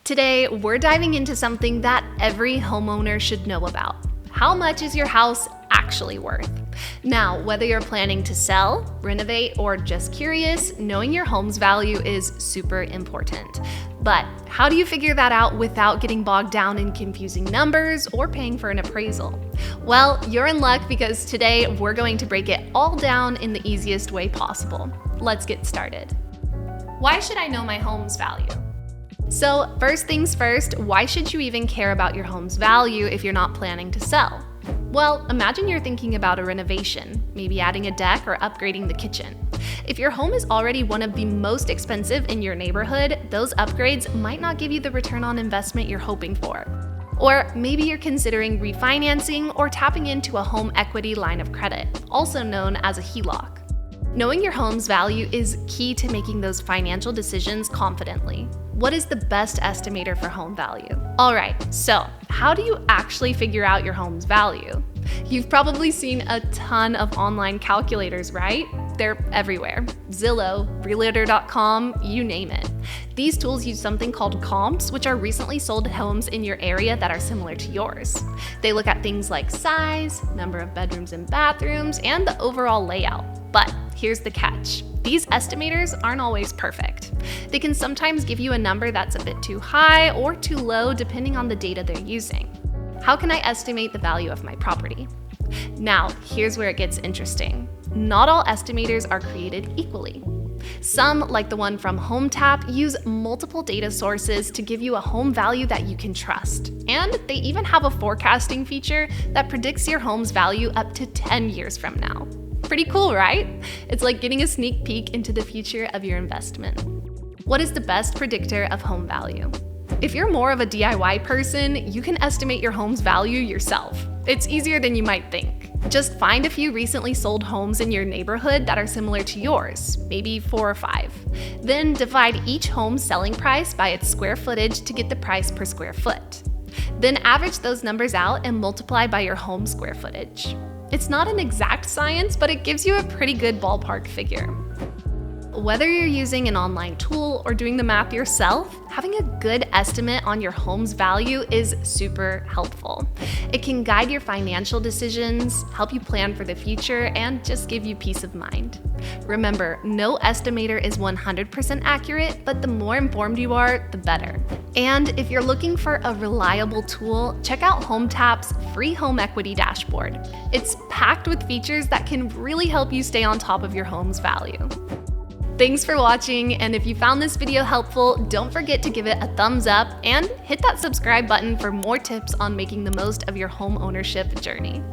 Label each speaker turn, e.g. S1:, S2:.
S1: Today, we're diving into something that every homeowner should know about. How much is your house actually worth? Now, whether you're planning to sell, renovate, or just curious, knowing your home's value is super important. But how do you figure that out without getting bogged down in confusing numbers or paying for an appraisal? Well, you're in luck because today we're going to break it all down in the easiest way possible. Let's get started. Why should I know my home's value? So first things first, why should you even care about your home's value if you're not planning to sell? Well, imagine you're thinking about a renovation, maybe adding a deck or upgrading the kitchen. If your home is already one of the most expensive in your neighborhood, those upgrades might not give you the return on investment you're hoping for. Or maybe you're considering refinancing or tapping into a home equity line of credit, also known as a HELOC. Knowing your home's value is key to making those financial decisions confidently. What is the best estimator for home value? All right, so how do you actually figure out your home's value? You've probably seen a ton of online calculators, right? They're everywhere. Zillow, Realtor.com, you name it. These tools use something called comps, which are recently sold homes in your area that are similar to yours. They look at things like size, number of bedrooms and bathrooms, and the overall layout. But here's the catch. These estimators aren't always perfect. They can sometimes give you a number that's a bit too high or too low depending on the data they're using. How can I estimate the value of my property? Now, here's where it gets interesting. Not all estimators are created equally. Some, like the one from Hometap, use multiple data sources to give you a home value that you can trust. And they even have a forecasting feature that predicts your home's value up to 10 years from now. Pretty cool, right? It's like getting a sneak peek into the future of your investment. What is the best predictor of home value? If you're more of a DIY person, you can estimate your home's value yourself. It's easier than you might think. Just find a few recently sold homes in your neighborhood that are similar to yours, maybe 4 or 5. Then divide each home's selling price by its square footage to get the price per square foot. Then average those numbers out and multiply by your home square footage. It's not an exact science, but it gives you a pretty good ballpark figure. Whether you're using an online tool or doing the math yourself, having a good estimate on your home's value is super helpful. It can guide your financial decisions, help you plan for the future, and just give you peace of mind. Remember, no estimator is 100% accurate, but the more informed you are, the better. And if you're looking for a reliable tool, check out Hometap's free home equity dashboard. It's packed with features that can really help you stay on top of your home's value. Thanks for watching, and if you found this video helpful, don't forget to give it a thumbs up and hit that subscribe button for more tips on making the most of your home ownership journey.